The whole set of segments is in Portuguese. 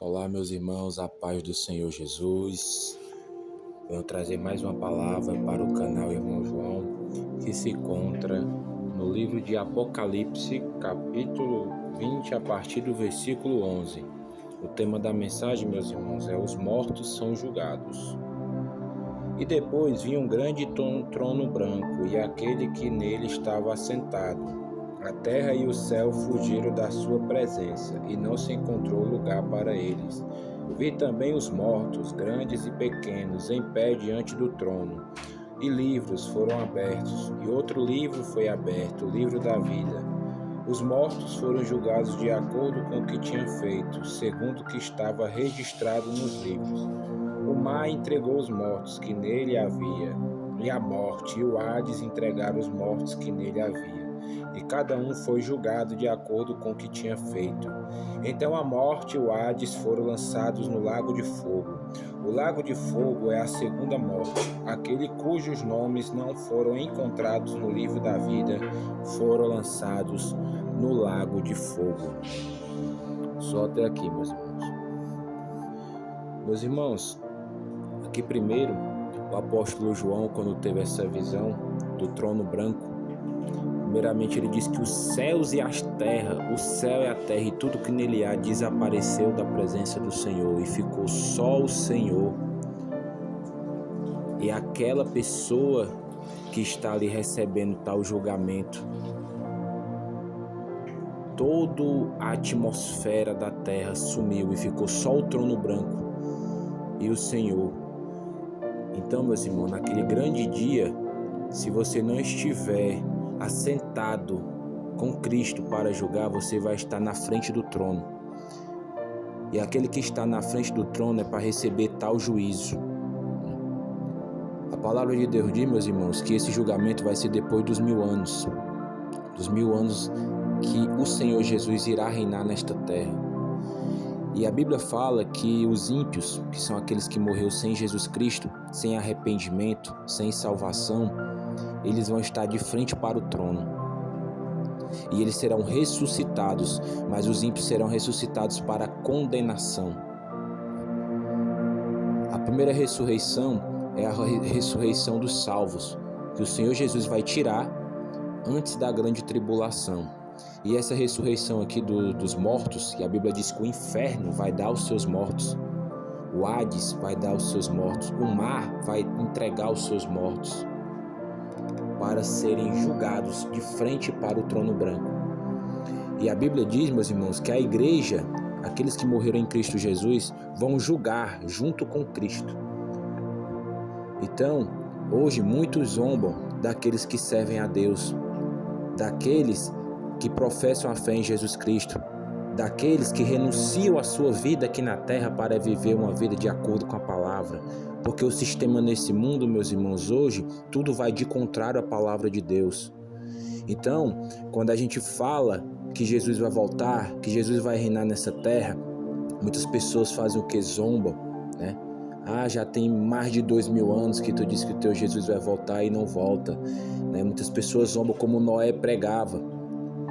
Olá, meus irmãos, a paz do Senhor Jesus. Venho trazer mais uma palavra para o canal Irmão João, que se encontra no livro de Apocalipse, capítulo 20, a partir do versículo 11. O tema da mensagem, meus irmãos, é: os mortos são julgados. E depois vinha um grande trono branco, e aquele que nele estava assentado. A terra e o céu fugiram da sua presença, e não se encontrou lugar para eles. Vi também os mortos, grandes e pequenos, em pé diante do trono. E livros foram abertos, e outro livro foi aberto, o livro da vida. Os mortos foram julgados de acordo com o que tinham feito, segundo o que estava registrado nos livros. O mar entregou os mortos que nele havia, e a morte e o Hades entregaram os mortos que nele havia. E cada um foi julgado de acordo com o que tinha feito. Então a morte e o Hades foram lançados no lago de fogo. O lago de fogo é a segunda morte. Aquele cujos nomes não foram encontrados no livro da vida foram lançados no lago de fogo. Só até aqui, meus irmãos. Meus irmãos, aqui primeiro, o apóstolo João, quando teve essa visão do trono branco, primeiramente ele diz que os céus e as terras, o céu e a terra e tudo que nele há desapareceu da presença do Senhor e ficou só o Senhor. E aquela pessoa que está ali recebendo tal julgamento, toda a atmosfera da terra sumiu e ficou só o trono branco e o Senhor. Então, meus irmãos, naquele grande dia, se você não estiver assentado com Cristo para julgar, você vai estar na frente do trono. E aquele que está na frente do trono é para receber tal juízo. A palavra de Deus diz, meus irmãos, que esse julgamento vai ser depois dos 1000 anos. Dos 1000 anos que o Senhor Jesus irá reinar nesta terra. E a Bíblia fala que os ímpios, que são aqueles que morreram sem Jesus Cristo, sem arrependimento, sem salvação, eles vão estar de frente para o trono. E eles serão ressuscitados, mas os ímpios serão ressuscitados para a condenação. A primeira ressurreição é a ressurreição dos salvos, que o Senhor Jesus vai tirar antes da grande tribulação. E essa ressurreição aqui dos mortos, que a Bíblia diz que o inferno vai dar os seus mortos, o Hades vai dar os seus mortos, o mar vai entregar os seus mortos para serem julgados de frente para o trono branco. E a Bíblia diz, meus irmãos, que a igreja, aqueles que morreram em Cristo Jesus, vão julgar junto com Cristo. Então, hoje muitos zombam daqueles que servem a Deus, daqueles que professam a fé em Jesus Cristo, daqueles que renunciam a sua vida aqui na terra para viver uma vida de acordo com a palavra. Porque o sistema nesse mundo, meus irmãos, hoje, tudo vai de contrário à palavra de Deus. Então, quando a gente fala que Jesus vai voltar, que Jesus vai reinar nessa terra, muitas pessoas fazem o que? Zombam, né? Já tem mais de 2000 anos que tu diz que o teu Jesus vai voltar e não volta, né? Muitas pessoas zombam como Noé pregava,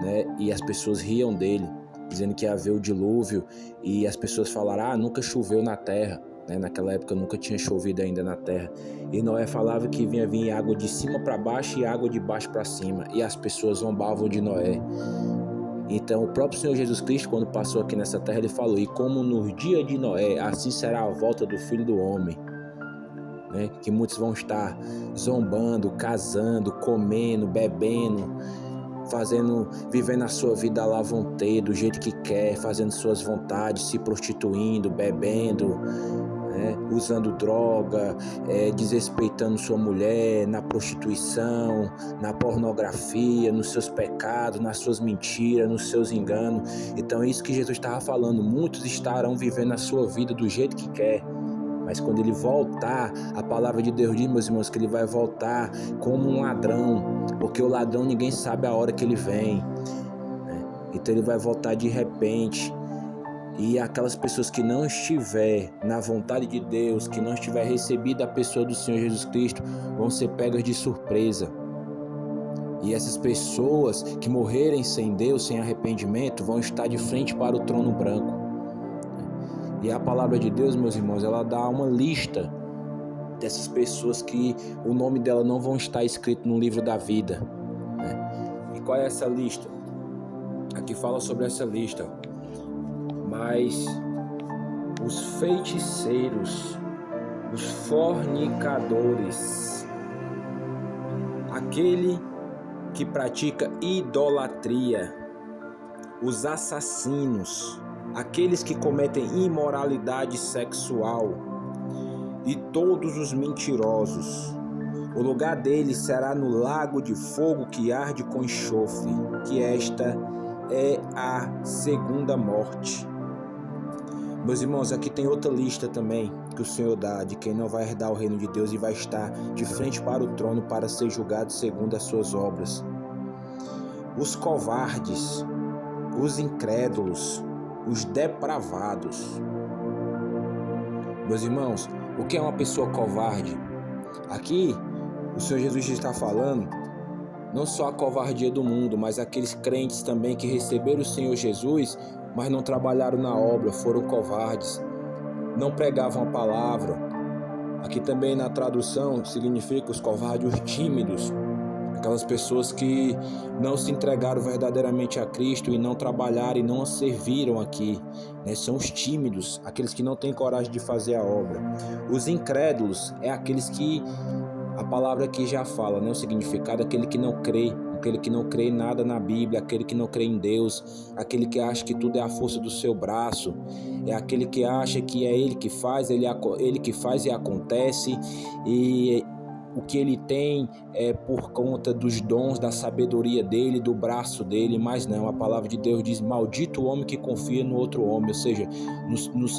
né? E as pessoas riam dele, dizendo que ia haver o dilúvio, e as pessoas falaram, nunca choveu na terra, né? Naquela época nunca tinha chovido ainda na terra, e Noé falava que vinha vir água de cima para baixo e água de baixo para cima, e as pessoas zombavam de Noé. Então o próprio Senhor Jesus Cristo, quando passou aqui nessa terra, ele falou, e como no dia de Noé, assim será a volta do Filho do Homem, né? Que muitos vão estar zombando, casando, comendo, bebendo, vivendo a sua vida lá à vontade, do jeito que quer, fazendo suas vontades, se prostituindo, bebendo, né? Usando droga, desrespeitando sua mulher, na prostituição, na pornografia, nos seus pecados, nas suas mentiras, nos seus enganos. Então é isso que Jesus estava falando, muitos estarão vivendo a sua vida do jeito que quer. Mas quando ele voltar, a palavra de Deus diz, meus irmãos, que ele vai voltar como um ladrão, porque o ladrão ninguém sabe a hora que ele vem, né? Então ele vai voltar de repente, e aquelas pessoas que não estiver na vontade de Deus, que não estiver recebida a pessoa do Senhor Jesus Cristo, vão ser pegas de surpresa. E essas pessoas que morrerem sem Deus, sem arrependimento, vão estar de frente para o trono branco. E a palavra de Deus, meus irmãos, ela dá uma lista dessas pessoas que o nome dela não vão estar escrito no livro da vida, né? E qual é essa lista? Aqui fala sobre essa lista. Mas os feiticeiros, os fornicadores, aquele que pratica idolatria, os assassinos, aqueles que cometem imoralidade sexual e todos os mentirosos, o lugar deles será no lago de fogo que arde com enxofre, que esta é a segunda morte. Meus irmãos, aqui tem outra lista também que o Senhor dá de quem não vai herdar o reino de Deus e vai estar de frente para o trono para ser julgado segundo as suas obras. Os covardes, os incrédulos, os depravados. Meus irmãos, o que é uma pessoa covarde? Aqui, o Senhor Jesus está falando não só a covardia do mundo, mas aqueles crentes também que receberam o Senhor Jesus, mas não trabalharam na obra, foram covardes, não pregavam a palavra. Aqui também na tradução significa os covardes, os tímidos, aquelas pessoas que não se entregaram verdadeiramente a Cristo e não trabalharam e não a serviram aqui, né? São os tímidos, aqueles que não têm coragem de fazer a obra. Os incrédulos é aqueles que a palavra aqui já fala, né? O significado, aquele que não crê em nada na Bíblia, aquele que não crê em Deus, aquele que acha que tudo é a força do seu braço, é aquele que acha que é ele que faz, ele que faz e acontece, e o que ele tem é por conta dos dons, da sabedoria dele, do braço dele, mas não, a palavra de Deus diz: maldito o homem que confia no outro homem, ou seja,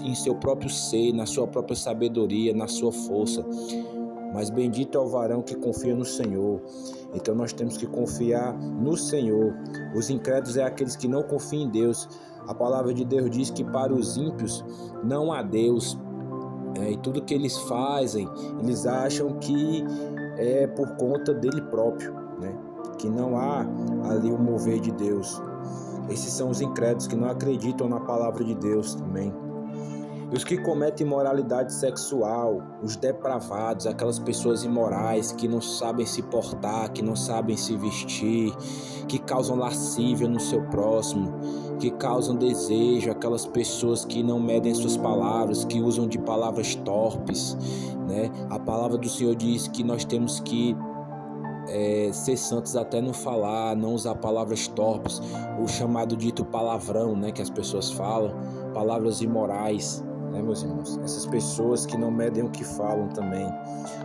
em seu próprio ser, na sua própria sabedoria, na sua força. Mas bendito é o varão que confia no Senhor. Então nós temos que confiar no Senhor. Os incrédulos é aqueles que não confiam em Deus. A palavra de Deus diz que para os ímpios não há Deus. E tudo que eles fazem, eles acham que é por conta dele próprio, né? Que não há ali o mover de Deus. Esses são os incrédulos que não acreditam na palavra de Deus também. E os que cometem imoralidade sexual, os depravados, aquelas pessoas imorais que não sabem se portar, que não sabem se vestir, que causam lascívia no seu próximo, que causam desejo, aquelas pessoas que não medem suas palavras, que usam de palavras torpes, né? A palavra do Senhor diz que nós temos que ser santos até no falar, não usar palavras torpes, o chamado dito palavrão, né, que as pessoas falam, palavras imorais, né, meus irmãos? Essas pessoas que não medem o que falam também.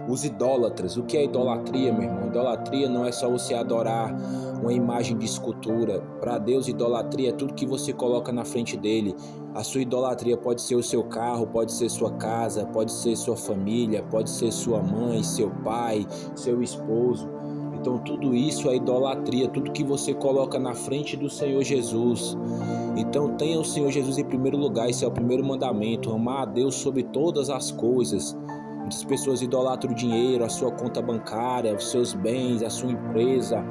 Os idólatras. O que é idolatria, meu irmão? Idolatria não é só você adorar uma imagem de escultura. Para Deus, idolatria é tudo que você coloca na frente dele. A sua idolatria pode ser o seu carro, pode ser sua casa, pode ser sua família, pode ser sua mãe, seu pai, seu esposo. Então tudo isso é idolatria, tudo que você coloca na frente do Senhor Jesus. Então tenha o Senhor Jesus em primeiro lugar, esse é o primeiro mandamento, amar a Deus sobre todas as coisas. Muitas pessoas idolatram o dinheiro, a sua conta bancária, os seus bens, a sua empresa.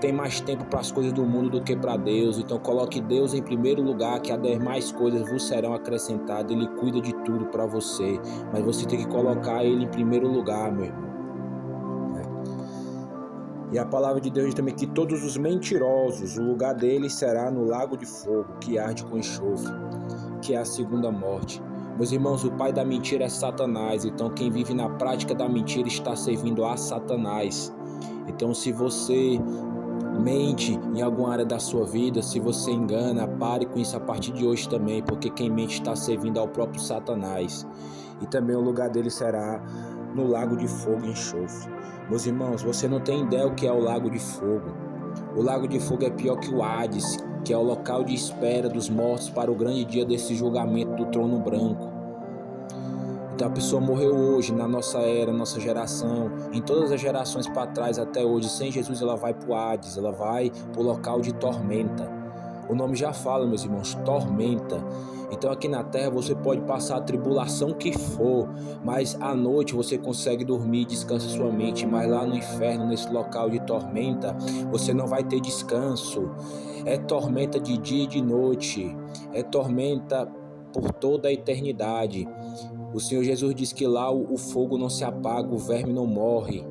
Tem mais tempo para as coisas do mundo do que para Deus. Então coloque Deus em primeiro lugar, que as demais coisas vos serão acrescentadas. Ele cuida de tudo para você, mas você tem que colocar Ele em primeiro lugar, meu irmão. E a palavra de Deus diz também que todos os mentirosos, o lugar deles será no lago de fogo, que arde com enxofre, que é a segunda morte. Meus irmãos, o pai da mentira é Satanás, então quem vive na prática da mentira está servindo a Satanás. Então se você mente em alguma área da sua vida, se você engana, pare com isso a partir de hoje também, porque quem mente está servindo ao próprio Satanás. E também o lugar dele será no lago de fogo e enxofre. Meus irmãos, você não tem ideia o que é o lago de fogo. O lago de fogo é pior que o Hades, que é o local de espera dos mortos para o grande dia desse julgamento do trono branco. Então a pessoa morreu hoje, na nossa era, nossa geração, em todas as gerações para trás até hoje, sem Jesus ela vai para o Hades, ela vai para o local de tormenta. O nome já fala, meus irmãos, tormenta. Então aqui na terra você pode passar a tribulação que for, mas à noite você consegue dormir, descansa sua mente. Mas lá no inferno, nesse local de tormenta, você não vai ter descanso. É tormenta de dia e de noite, é tormenta por toda a eternidade. O Senhor Jesus diz que lá o fogo não se apaga, o verme não morre.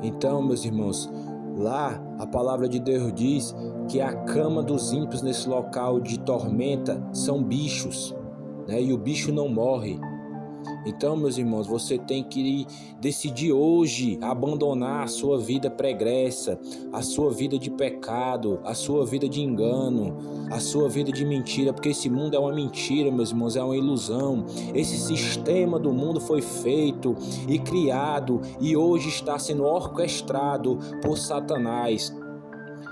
Então, meus irmãos, lá a palavra de Deus diz que a cama dos ímpios nesse local de tormenta são bichos, né? E o bicho não morre. Então, meus irmãos, você tem que decidir hoje abandonar a sua vida pregressa, a sua vida de pecado, a sua vida de engano, a sua vida de mentira, porque esse mundo é uma mentira, meus irmãos, é uma ilusão. Esse sistema do mundo foi feito e criado e hoje está sendo orquestrado por Satanás.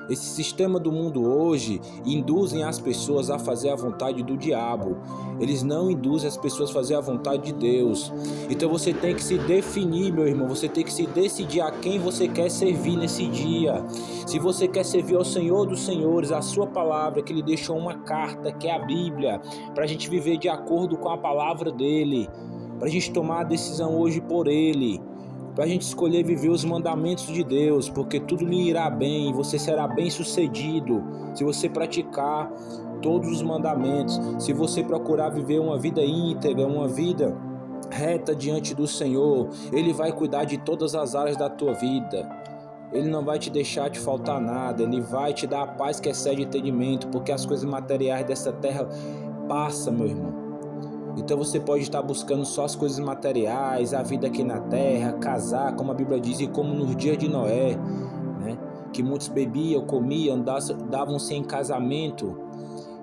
Esse sistema do mundo hoje induzem as pessoas a fazer a vontade do diabo. Eles não induzem as pessoas a fazer a vontade de Deus. Então você tem que se definir, meu irmão. Você tem que se decidir a quem você quer servir nesse dia. Se você quer servir ao Senhor dos Senhores, a sua palavra, que Ele deixou uma carta, que é a Bíblia, para a gente viver de acordo com a palavra dEle, para a gente tomar a decisão hoje por Ele, para a gente escolher viver os mandamentos de Deus, porque tudo lhe irá bem e você será bem sucedido se você praticar todos os mandamentos, se você procurar viver uma vida íntegra, uma vida reta diante do Senhor. Ele vai cuidar de todas as áreas da tua vida. Ele não vai te deixar te faltar nada, Ele vai te dar a paz que excede entendimento, porque as coisas materiais dessa terra passam, meu irmão. Então você pode estar buscando só as coisas materiais, a vida aqui na terra, casar, como a Bíblia diz, e como nos dias de Noé, né? Que muitos bebiam, comiam, davam-se em casamento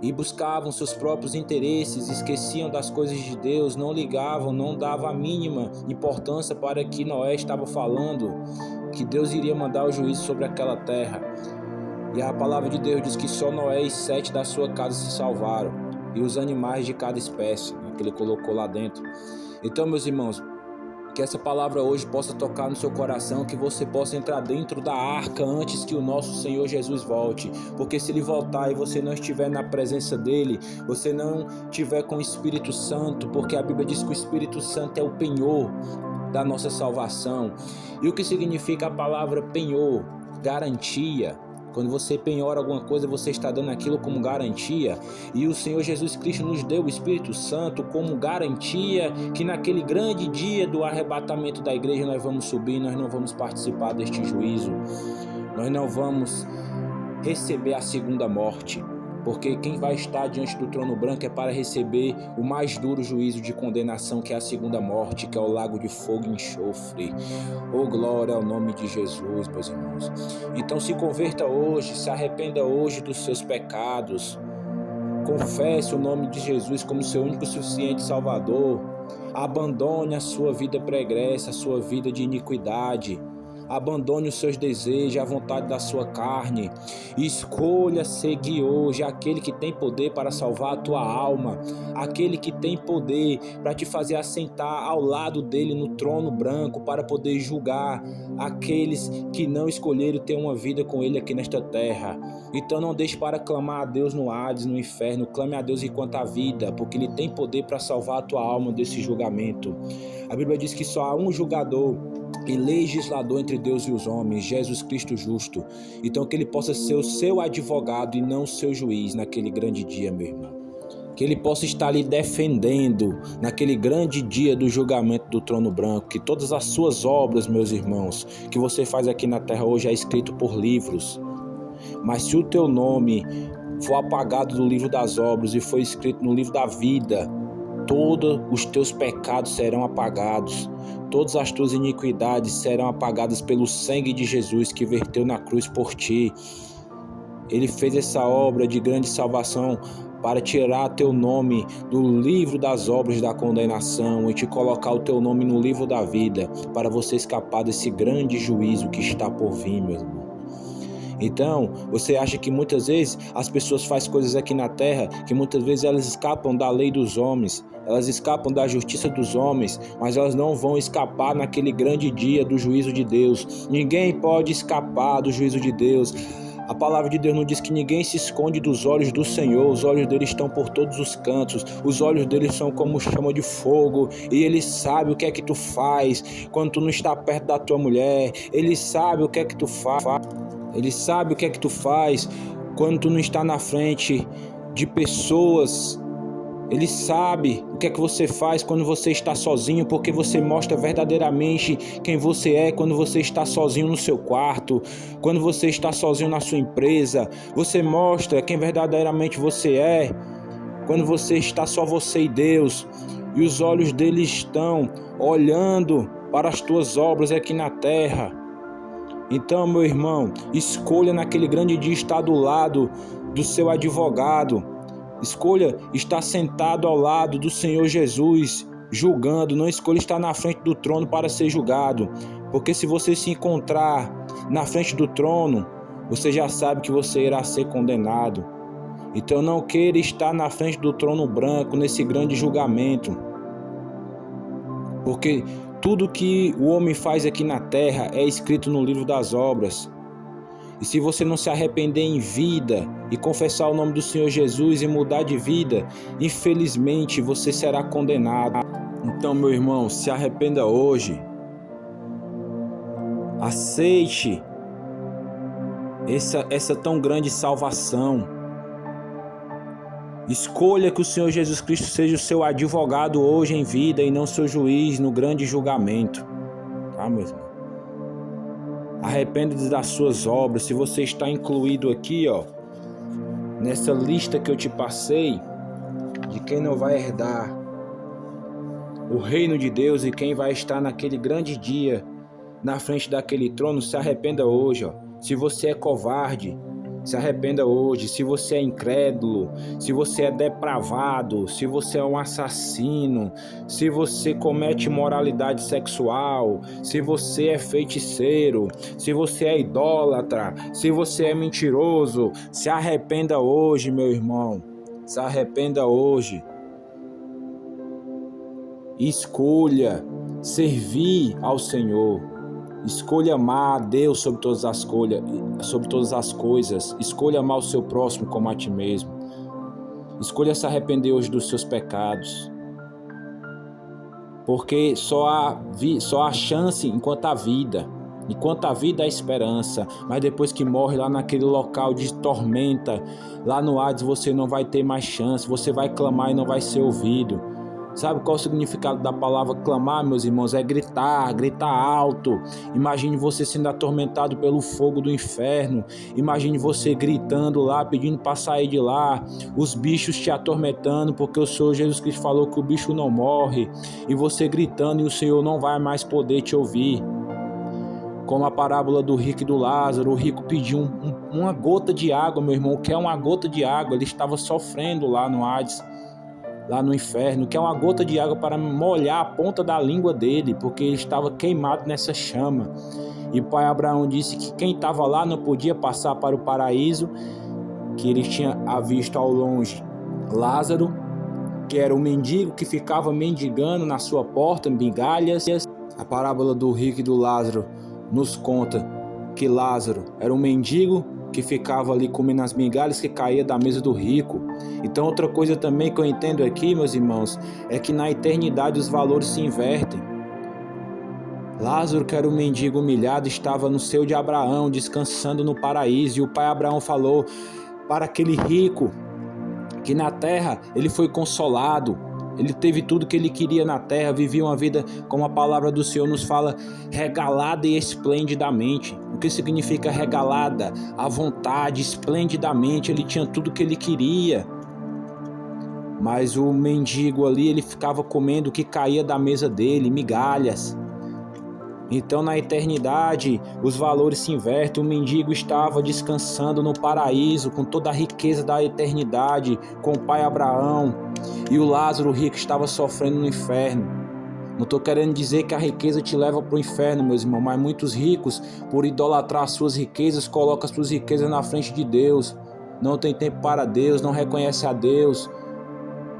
e buscavam seus próprios interesses, esqueciam das coisas de Deus, não ligavam, não davam a mínima importância para que Noé estava falando, que Deus iria mandar o juízo sobre aquela terra. E a palavra de Deus diz que só Noé e 7 da sua casa se salvaram, e os animais de cada espécie, né, que Ele colocou lá dentro. Então, meus irmãos, que essa palavra hoje possa tocar no seu coração, que você possa entrar dentro da arca antes que o nosso Senhor Jesus volte, porque se Ele voltar e você não estiver na presença dEle, você não estiver com o Espírito Santo, porque a Bíblia diz que o Espírito Santo é o penhor da nossa salvação. E o que significa a palavra penhor? Garantia. Quando você penhora alguma coisa, você está dando aquilo como garantia. E o Senhor Jesus Cristo nos deu o Espírito Santo como garantia que naquele grande dia do arrebatamento da igreja nós vamos subir, nós não vamos participar deste juízo. Nós não vamos receber a segunda morte. Porque quem vai estar diante do trono branco é para receber o mais duro juízo de condenação, que é a segunda morte, que é o lago de fogo e enxofre. Oh, glória ao nome de Jesus, meus irmãos. Então se converta hoje, se arrependa hoje dos seus pecados. Confesse o nome de Jesus como seu único e suficiente Salvador. Abandone a sua vida pregressa, a sua vida de iniquidade. Abandone os seus desejos, a vontade da sua carne. Escolha seguir hoje aquele que tem poder para salvar a tua alma, aquele que tem poder para te fazer assentar ao lado dele no trono branco, para poder julgar aqueles que não escolheram ter uma vida com ele aqui nesta terra. Então não deixe para clamar a Deus no Hades, no inferno. Clame a Deus enquanto há vida, porque Ele tem poder para salvar a tua alma desse julgamento. A Bíblia diz que só há um julgador e legislador entre Deus e os homens, Jesus Cristo justo. Então que Ele possa ser o seu advogado e não o seu juiz naquele grande dia, meu irmão. Que Ele possa estar lhe defendendo naquele grande dia do julgamento do trono branco. Que todas as suas obras, meus irmãos, que você faz aqui na terra hoje é escrito por livros. Mas se o teu nome for apagado do livro das obras e for escrito no livro da vida, todos os teus pecados serão apagados. Todas as tuas iniquidades serão apagadas pelo sangue de Jesus que verteu na cruz por ti. Ele fez essa obra de grande salvação para tirar teu nome do livro das obras da condenação e te colocar o teu nome no livro da vida, para você escapar desse grande juízo que está por vir, meu irmão. Então, você acha que muitas vezes as pessoas fazem coisas aqui na terra, que muitas vezes elas escapam da lei dos homens, elas escapam da justiça dos homens, mas elas não vão escapar naquele grande dia do juízo de Deus. Ninguém pode escapar do juízo de Deus. A palavra de Deus não diz que ninguém se esconde dos olhos do Senhor. Os olhos dele estão por todos os cantos. Os olhos dele são como chama de fogo. E ele sabe o que é que tu faz quando tu não está perto da tua mulher. Ele sabe o que é que tu faz. Ele sabe o que é que tu faz quando tu não está na frente de pessoas Ele sabe o que é que você faz quando você está sozinho, porque você mostra verdadeiramente quem você é quando você está sozinho no seu quarto, quando você está sozinho na sua empresa. Você mostra quem verdadeiramente você é quando você está só você e Deus, e os olhos dele estão olhando para as tuas obras aqui na terra. Então, meu irmão, escolha naquele grande dia estar do lado do seu advogado. Escolha estar sentado ao lado do Senhor Jesus, julgando. Não escolha estar na frente do trono para ser julgado. Porque se você se encontrar na frente do trono, você já sabe que você irá ser condenado. Então não queira estar na frente do trono branco nesse grande julgamento. Porque tudo que o homem faz aqui na terra é escrito no livro das obras. E se você não se arrepender em vida e confessar o nome do Senhor Jesus e mudar de vida, infelizmente você será condenado. Então, meu irmão, se arrependa hoje. Aceite essa tão grande salvação. Escolha que o Senhor Jesus Cristo seja o seu advogado hoje em vida e não seu juiz no grande julgamento. Tá, meu irmão? Arrependa-se das suas obras. Se você está incluído aqui, nessa lista que eu te passei, de quem não vai herdar o reino de Deus e quem vai estar naquele grande dia na frente daquele trono, se arrependa hoje. Se você é covarde, se arrependa hoje. Se você é incrédulo, se você é depravado, se você é um assassino, se você comete imoralidade sexual, se você é feiticeiro, se você é idólatra, se você é mentiroso, se arrependa hoje, meu irmão. Se arrependa hoje. Escolha servir ao Senhor. Escolha amar a Deus sobre todas as coisas. Escolha amar o seu próximo como a ti mesmo. Escolha se arrepender hoje dos seus pecados. Porque só há chance enquanto há vida. Enquanto há vida há esperança. Mas depois que morre lá naquele local de tormenta, lá no Hades, você não vai ter mais chance. Você vai clamar e não vai ser ouvido. Sabe qual é o significado da palavra clamar, meus irmãos? É gritar alto. Imagine você sendo atormentado pelo fogo do inferno. Imagine você gritando lá, pedindo para sair de lá. Os bichos te atormentando, porque o Senhor Jesus Cristo falou que o bicho não morre. E você gritando e o Senhor não vai mais poder te ouvir. Como a parábola do rico e do Lázaro. O rico pediu uma gota de água, meu irmão. O que é uma gota de água? Ele estava sofrendo lá no Hades, lá no inferno, que é uma gota de água para molhar a ponta da língua dele, porque ele estava queimado nessa chama. E o pai Abraão disse que quem estava lá não podia passar para o paraíso, que ele tinha visto ao longe Lázaro, que era o mendigo que ficava mendigando na sua porta, migalhas. A parábola do rico e do Lázaro nos conta que Lázaro era um mendigo que ficava ali comendo as migalhas que caía da mesa do rico. Então outra coisa também que eu entendo aqui, meus irmãos, é que na eternidade os valores se invertem. Lázaro, que era um mendigo humilhado, estava no seio de Abraão, descansando no paraíso, e o pai Abraão falou para aquele rico que na terra ele foi consolado, ele teve tudo que ele queria na terra, vivia uma vida, como a palavra do Senhor nos fala, regalada e esplendidamente. O que significa regalada? À vontade, esplendidamente, ele tinha tudo que ele queria. Mas o mendigo ali, ele ficava comendo o que caía da mesa dele, migalhas. Então na eternidade os valores se invertem. O mendigo estava descansando no paraíso com toda a riqueza da eternidade com o pai Abraão, e o Lázaro rico estava sofrendo no inferno. Não estou querendo dizer que a riqueza te leva para o inferno, meus irmãos, mas muitos ricos, por idolatrar as suas riquezas, colocam as suas riquezas na frente de Deus. Não tem tempo para Deus, não reconhece a Deus.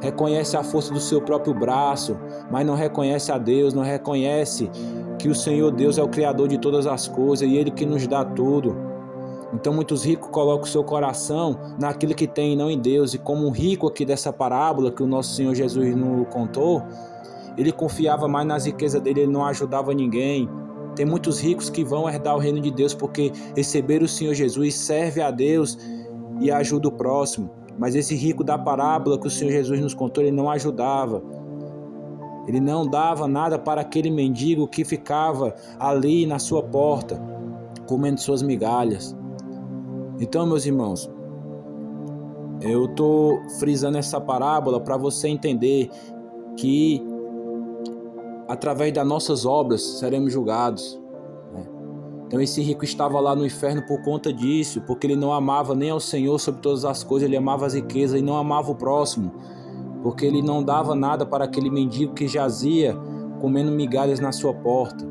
Reconhece a força do seu próprio braço, mas não reconhece a Deus, não reconhece que o Senhor Deus é o Criador de todas as coisas e Ele que nos dá tudo. Então muitos ricos colocam o seu coração naquilo que tem e não em Deus. E como um rico aqui dessa parábola que o nosso Senhor Jesus nos contou, ele confiava mais nas riquezas dele, ele não ajudava ninguém. Tem muitos ricos que vão herdar o reino de Deus porque receberam o Senhor Jesus, serve a Deus e ajuda o próximo. Mas esse rico da parábola que o Senhor Jesus nos contou, ele não ajudava. Ele não dava nada para aquele mendigo que ficava ali na sua porta, comendo suas migalhas. Então, meus irmãos, eu estou frisando essa parábola para você entender que através das nossas obras seremos julgados. Então esse rico estava lá no inferno por conta disso, porque ele não amava nem ao Senhor sobre todas as coisas, ele amava as riquezas e não amava o próximo, porque ele não dava nada para aquele mendigo que jazia comendo migalhas na sua porta.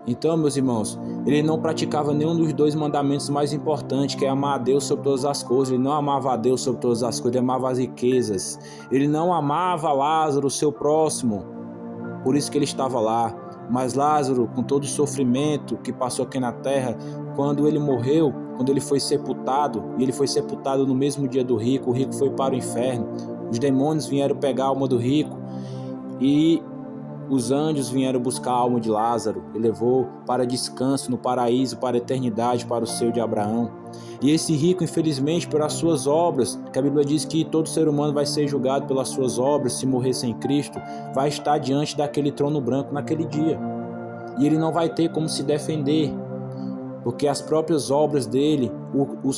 Então, meus irmãos, ele não praticava nenhum dos dois mandamentos mais importantes, que é amar a Deus sobre todas as coisas. Ele não amava a Deus sobre todas as coisas, ele amava as riquezas. Ele não amava Lázaro, seu próximo, por isso que ele estava lá. Mas Lázaro, com todo o sofrimento que passou aqui na terra, quando ele morreu, quando ele foi sepultado, e ele foi sepultado no mesmo dia do rico, o rico foi para o inferno. Os demônios vieram pegar a alma do rico e os anjos vieram buscar a alma de Lázaro e levou para descanso no paraíso, para a eternidade, para o seio de Abraão. E esse rico, infelizmente, pelas suas obras, que a Bíblia diz que todo ser humano vai ser julgado pelas suas obras, se morrer sem Cristo, vai estar diante daquele trono branco naquele dia. E ele não vai ter como se defender, porque as próprias obras dele o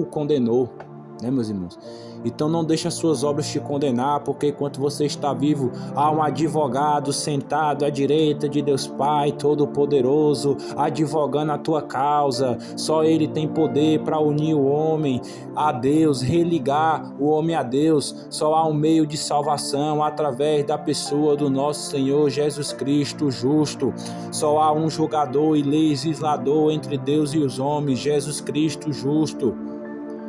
condenou, né, meus irmãos? Então não deixe as suas obras te condenar, porque enquanto você está vivo, há um advogado sentado à direita de Deus Pai Todo-Poderoso, advogando a tua causa. Só Ele tem poder para unir o homem a Deus, religar o homem a Deus. Só há um meio de salvação através da pessoa do nosso Senhor Jesus Cristo justo. Só há um julgador e legislador entre Deus e os homens, Jesus Cristo justo.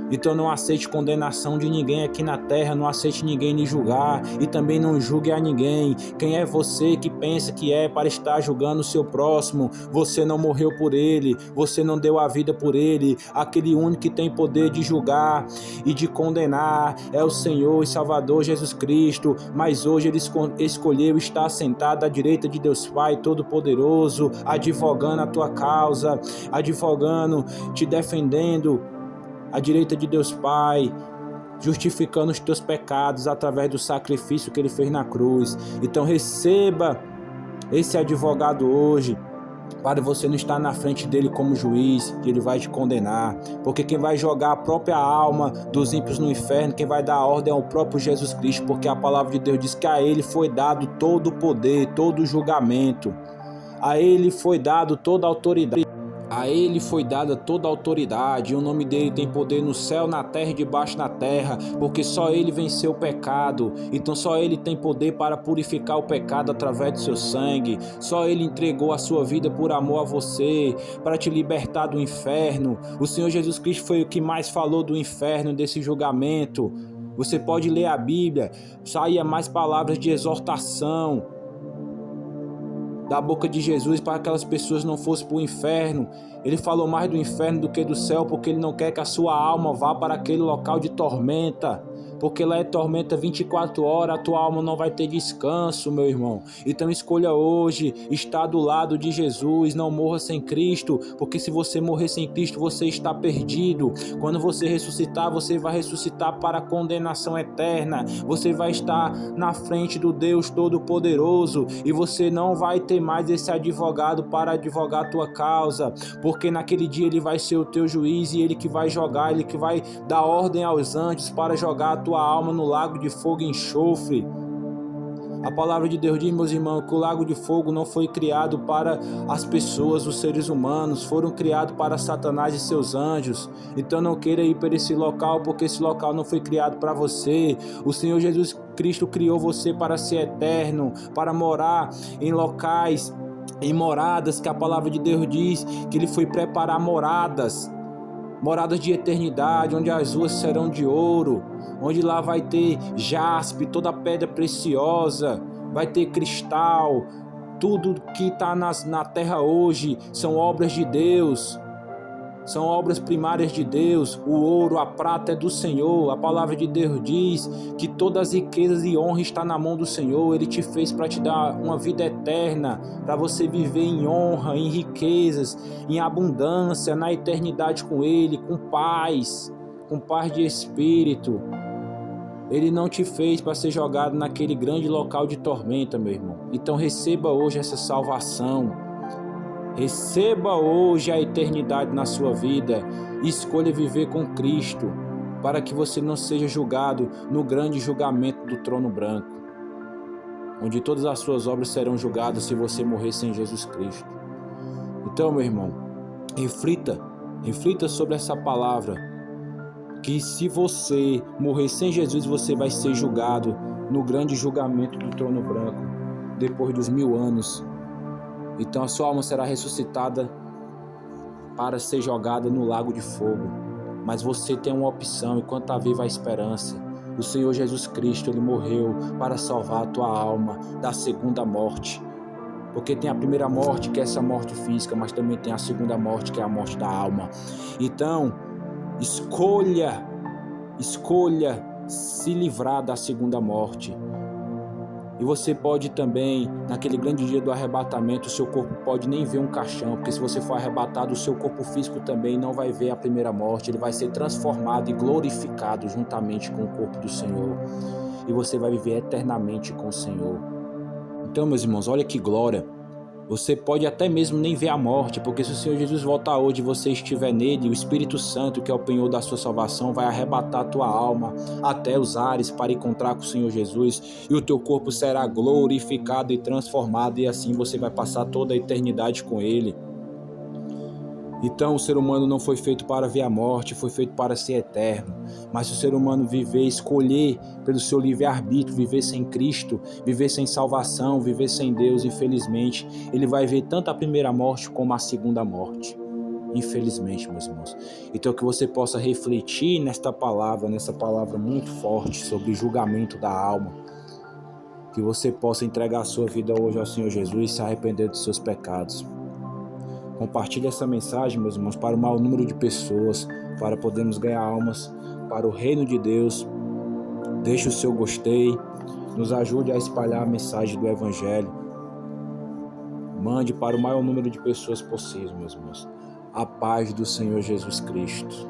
Então não aceite condenação de ninguém aqui na terra, não aceite ninguém lhe julgar e também não julgue a ninguém. Quem é você que pensa que é para estar julgando o seu próximo? Você não morreu por ele, você não deu a vida por ele. Aquele único que tem poder de julgar e de condenar é o Senhor e Salvador Jesus Cristo, mas hoje ele escolheu estar sentado à direita de Deus Pai Todo-Poderoso, advogando a tua causa, advogando, te defendendo à direita de Deus Pai, justificando os teus pecados através do sacrifício que ele fez na cruz. Então receba esse advogado hoje, para você não estar na frente dele como juiz, que ele vai te condenar, porque quem vai jogar a própria alma dos ímpios no inferno, quem vai dar a ordem é o próprio Jesus Cristo, porque a palavra de Deus diz que a ele foi dado todo o poder, todo o julgamento, a ele foi dado toda a autoridade. A ele foi dada toda a autoridade, e o nome dele tem poder no céu, na terra e debaixo da terra, porque só ele venceu o pecado. Então só ele tem poder para purificar o pecado através do seu sangue. Só ele entregou a sua vida por amor a você, para te libertar do inferno. O Senhor Jesus Cristo foi o que mais falou do inferno, desse julgamento. Você pode ler a Bíblia, saia mais palavras de exortação da boca de Jesus para que aquelas pessoas não fossem para o inferno. Ele falou mais do inferno do que do céu, porque ele não quer que a sua alma vá para aquele local de tormenta, porque lá é tormenta 24 horas, a tua alma não vai ter descanso, meu irmão. Então escolha hoje estar do lado de Jesus, não morra sem Cristo, porque se você morrer sem Cristo, você está perdido. Quando você ressuscitar, você vai ressuscitar para a condenação eterna, você vai estar na frente do Deus Todo-Poderoso, e você não vai ter mais esse advogado para advogar a tua causa, porque naquele dia ele vai ser o teu juiz, e ele que vai jogar, ele que vai dar ordem aos anjos para jogar a tua alma no lago de fogo e enxofre. A palavra de Deus diz, meus irmãos, que o lago de fogo não foi criado para as pessoas, os seres humanos, foram criados para Satanás e seus anjos. Então não queira ir para esse local, porque esse local não foi criado para você. O Senhor Jesus Cristo criou você para ser eterno, para morar em locais, em moradas, que a palavra de Deus diz que ele foi preparar moradas de eternidade, onde as ruas serão de ouro, onde lá vai ter jaspe, toda pedra preciosa, vai ter cristal. Tudo que está na terra hoje são obras de Deus, são obras primárias de Deus. O ouro, a prata é do Senhor. A palavra de Deus diz que todas as riquezas e honra está na mão do Senhor. Ele te fez para te dar uma vida eterna, para você viver em honra, em riquezas, em abundância, na eternidade com Ele, com paz, com paz de espírito. Ele não te fez para ser jogado naquele grande local de tormenta, meu irmão. Então receba hoje essa salvação. Receba hoje a eternidade na sua vida. Escolha viver com Cristo, para que você não seja julgado no grande julgamento do trono branco, onde todas as suas obras serão julgadas se você morrer sem Jesus Cristo. Então, meu irmão, reflita sobre essa palavra, que se você morrer sem Jesus, você vai ser julgado no grande julgamento do trono branco, depois dos 1000 anos. Então a sua alma será ressuscitada para ser jogada no lago de fogo. Mas você tem uma opção, enquanto está viva a esperança. O Senhor Jesus Cristo, Ele morreu para salvar a tua alma da segunda morte. Porque tem a primeira morte, que é essa morte física, mas também tem a segunda morte, que é a morte da alma. Então, escolha se livrar da segunda morte. E você pode também, naquele grande dia do arrebatamento, o seu corpo pode nem ver um caixão, porque se você for arrebatado, o seu corpo físico também não vai ver a primeira morte. Ele vai ser transformado e glorificado juntamente com o corpo do Senhor. E você vai viver eternamente com o Senhor. Então, meus irmãos, olha que glória. Você pode até mesmo nem ver a morte, porque se o Senhor Jesus voltar hoje e você estiver nele, o Espírito Santo, que é o penhor da sua salvação, vai arrebatar a tua alma até os ares para encontrar com o Senhor Jesus, e o teu corpo será glorificado e transformado, e assim você vai passar toda a eternidade com ele. Então o ser humano não foi feito para ver a morte, foi feito para ser eterno. Mas se o ser humano viver, escolher pelo seu livre-arbítrio, viver sem Cristo, viver sem salvação, viver sem Deus, infelizmente, ele vai ver tanto a primeira morte como a segunda morte. Infelizmente, meus irmãos. Então que você possa refletir nessa palavra muito forte sobre o julgamento da alma. Que você possa entregar a sua vida hoje ao Senhor Jesus e se arrepender dos seus pecados. Compartilhe essa mensagem, meus irmãos, para o maior número de pessoas, para podermos ganhar almas para o reino de Deus. Deixe o seu gostei, nos ajude a espalhar a mensagem do Evangelho. Mande para o maior número de pessoas possível, meus irmãos. A paz do Senhor Jesus Cristo.